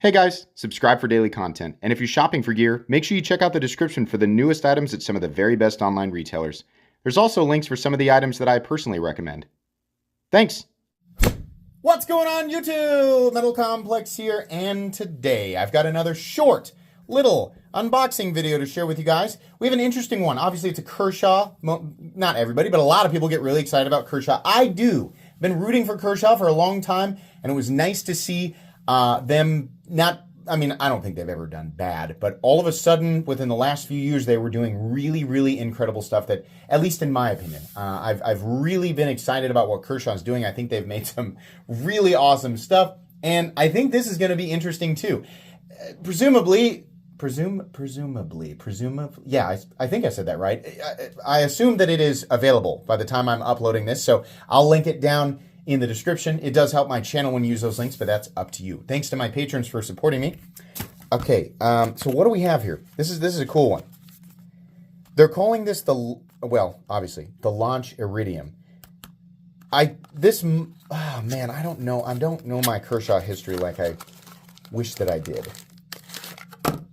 Hey guys, subscribe for daily content. And if you're shopping for gear, make sure you check out the description for the newest items at some of the very best online retailers. There's also links for some of the items that I personally recommend. Thanks! What's going on YouTube? Metal Complex here, and today I've got another short, little unboxing video to share with you guys. We have an interesting one. Obviously it's a Kershaw. Not everybody, but a lot of people get really excited about Kershaw. I do. I've been rooting for Kershaw for a long time, and it was nice to see them not, I mean, I don't think they've ever done bad, but all of a sudden, within the last few years, they were doing really, really incredible stuff that, at least in my opinion, I've really been excited about what Kershaw's doing. I think they've made some really awesome stuff, and I think this is going to be interesting too. Presumably, yeah, I think I said that right. I assume that it is available by the time I'm uploading this, so I'll link it down in the description. It does help my channel when you use those links, but that's up to you. Thanks to my patrons for supporting me. Okay, so what do we have here? This is a cool one. They're calling this obviously, the launch Iridium. Oh man, I don't know my Kershaw history like I wish that I did.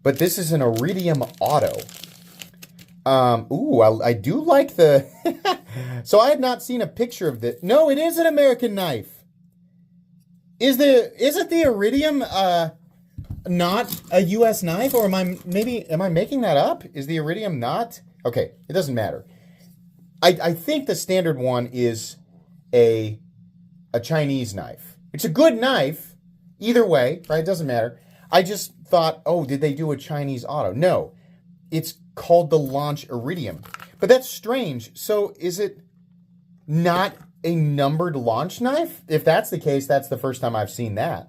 But this is an Iridium Auto. I do like the... So I had not seen a picture of this. No, it is an American knife. Isn't the Iridium not a U.S. knife? Or am I making that up? Is the Iridium not? Okay, it doesn't matter. I think the standard one is a Chinese knife. It's a good knife, either way, right? It doesn't matter. I just thought, oh, did they do a Chinese auto? No, it's called the Launch Iridium. But that's strange. So is it not a numbered launch knife? If that's the case, that's the first time I've seen that.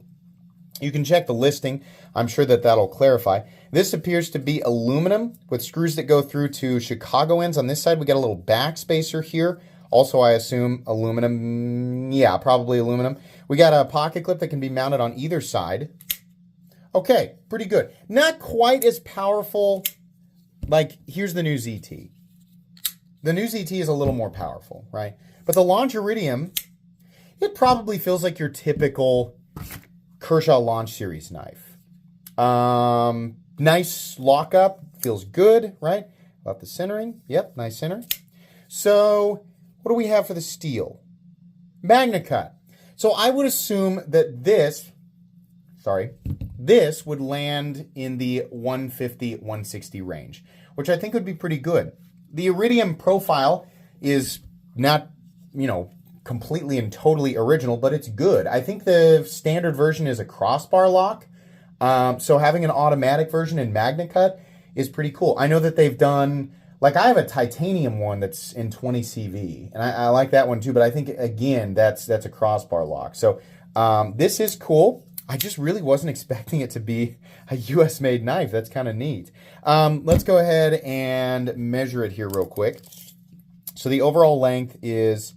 You can check the listing. I'm sure that that'll clarify. This appears to be aluminum with screws that go through to Chicago ends. On this side, we got a little back spacer here. Also, I assume aluminum. Yeah, probably aluminum. We got a pocket clip that can be mounted on either side. Okay, pretty good. Not quite as powerful. Like, here's the new ZT. The new ZT is a little more powerful, right? But the Launch Iridium, it probably feels like your typical Kershaw Launch Series knife. Nice lockup, feels good, right? About the centering, yep, nice centering. So, what do we have for the steel? MagnaCut. So I would assume that this would land in the 150, 160 range, which I think would be pretty good. The Iridium profile is not, completely and totally original, but it's good. I think the standard version is a crossbar lock. So having an automatic version in MagnaCut is pretty cool. I know that they've done, like I have a titanium one that's in 20 CV, and I like that one too, but I think, again, that's a crossbar lock. So this is cool. I just really wasn't expecting it to be a US-made knife. That's kind of neat. Let's go ahead and measure it here real quick. So the overall length is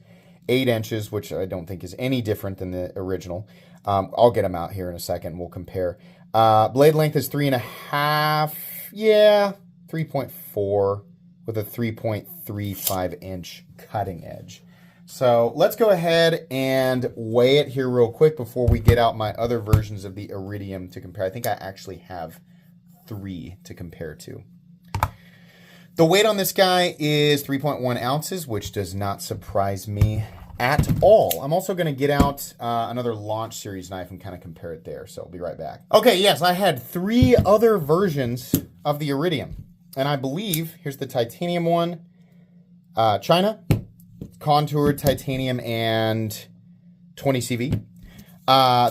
8 inches, which I don't think is any different than the original. I'll get them out here in a second. We'll compare. Blade length is 3.5. Yeah, 3.4 with a 3.35 inch cutting edge. So let's go ahead and weigh it here real quick before we get out my other versions of the Iridium to compare. I think I actually have 3 to compare to. The weight on this guy is 3.1 ounces, which does not surprise me at all. I'm also going to get out another Launch Series knife and kind of compare it there, so I'll be right back. Okay, yes, I had 3 other versions of the Iridium, and I believe, here's the titanium one, China, contoured titanium and 20 CV.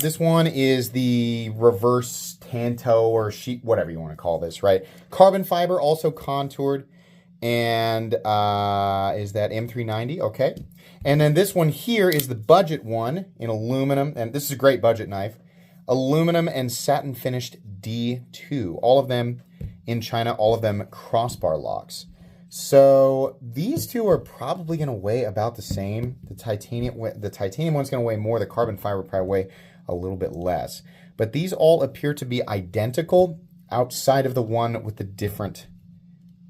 This one is the reverse tanto or sheet, whatever you want to call this, right? Carbon fiber, also contoured, and is that M390? Okay. And then this one here is the budget one in aluminum, and this is a great budget knife. Aluminum and satin finished D2. All of them in China, all of them crossbar locks. So these two are probably going to weigh about the same. The titanium one's going to weigh more. The carbon fiber probably weigh a little bit less. But these all appear to be identical outside of the one with the different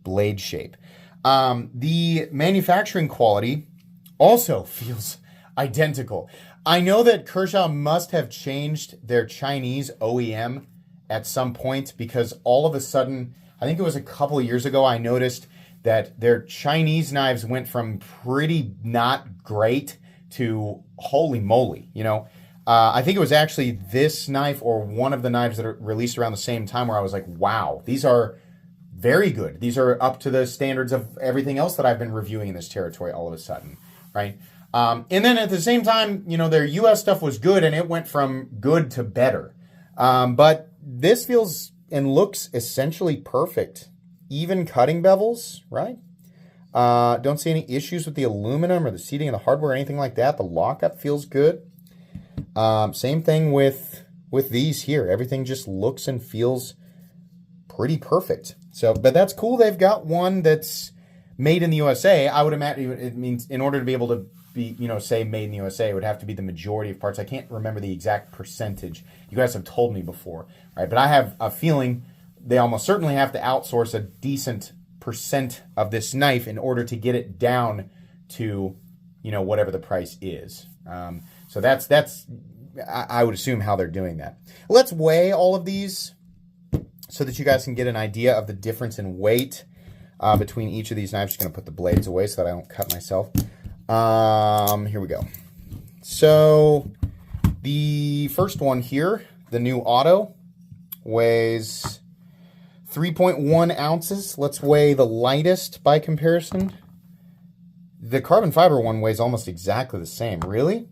blade shape. The manufacturing quality also feels identical. I know that Kershaw must have changed their Chinese OEM at some point because all of a sudden, I think it was a couple of years ago, I noticed that their Chinese knives went from pretty not great to holy moly, you know. I think it was actually this knife or one of the knives that are released around the same time where I was like, wow, these are very good. These are up to the standards of everything else that I've been reviewing in this territory all of a sudden, right? And then at the same time, you know, their US stuff was good and it went from good to better. But this feels and looks essentially perfect. Even cutting bevels, right? Don't see any issues with the aluminum or the seating of the hardware or anything like that. The lockup feels good. Same thing with these here. Everything just looks and feels pretty perfect. So, but that's cool. They've got one that's made in the USA. I would imagine it means in order to be able to be, you know, say made in the USA, it would have to be the majority of parts. I can't remember the exact percentage. You guys have told me before, right? But I have a feeling they almost certainly have to outsource a decent percent of this knife in order to get it down to, you know, whatever the price is. So that's I would assume how they're doing that. Let's weigh all of these so that you guys can get an idea of the difference in weight between each of these knives. I'm just going to put the blades away so that I don't cut myself. Here we go. So the first one here, the new Auto, weighs 3.1 ounces. Let's weigh the lightest by comparison. The carbon fiber one weighs almost exactly the same. Really?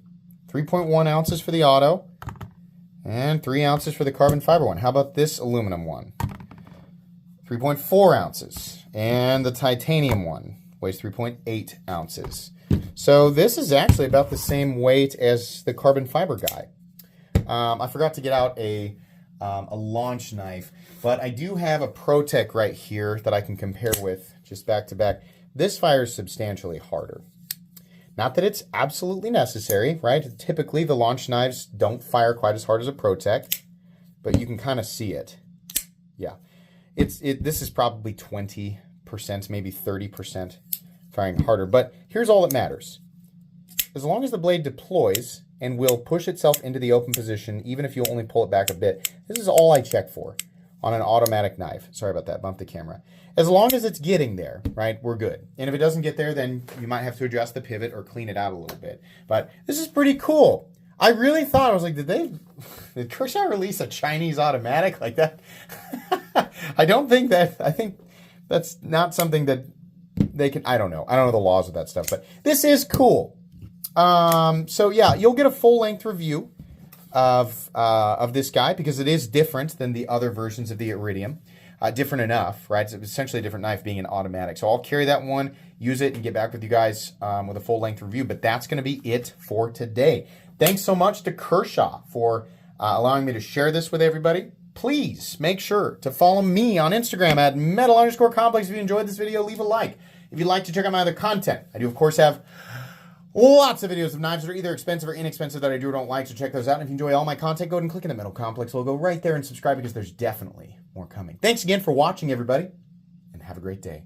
3.1 ounces for the Auto and 3 ounces for the carbon fiber one. How about this aluminum one? 3.4 ounces. And the titanium one weighs 3.8 ounces. So this is actually about the same weight as the carbon fiber guy. I forgot to get out a launch knife, but I do have a ProTech right here that I can compare with just back to back. This fires substantially harder. Not that it's absolutely necessary, right? Typically, the launch knives don't fire quite as hard as a ProTech, but you can kind of see it. Yeah, this is probably 20%, maybe 30% firing harder. But here's all that matters. As long as the blade deploys and will push itself into the open position, even if you only pull it back a bit, this is all I check for on an automatic knife. Sorry about that, bumped the camera. As long as it's getting there, right, we're good. And if it doesn't get there, then you might have to adjust the pivot or clean it out a little bit. But this is pretty cool. I really thought, I was like, did Kershaw release a Chinese automatic like that? I think that's not something that they can, I don't know the laws of that stuff, but this is cool. So yeah, you'll get a full length review of this guy because it is different than the other versions of the Iridium. Different enough, right? It's essentially a different knife being an automatic. So I'll carry that one, use it, and get back with you guys with a full-length review. But that's going to be it for today. Thanks so much to Kershaw for allowing me to share this with everybody. Please make sure to follow me on Instagram at metal_complex. If you enjoyed this video, leave a like. If you'd like to check out my other content, I do, of course, have lots of videos of knives that are either expensive or inexpensive that I do or don't like, so check those out. And if you enjoy all my content, go ahead and click on the Metal Complex logo right there and subscribe because there's definitely more coming. Thanks again for watching, everybody, and have a great day.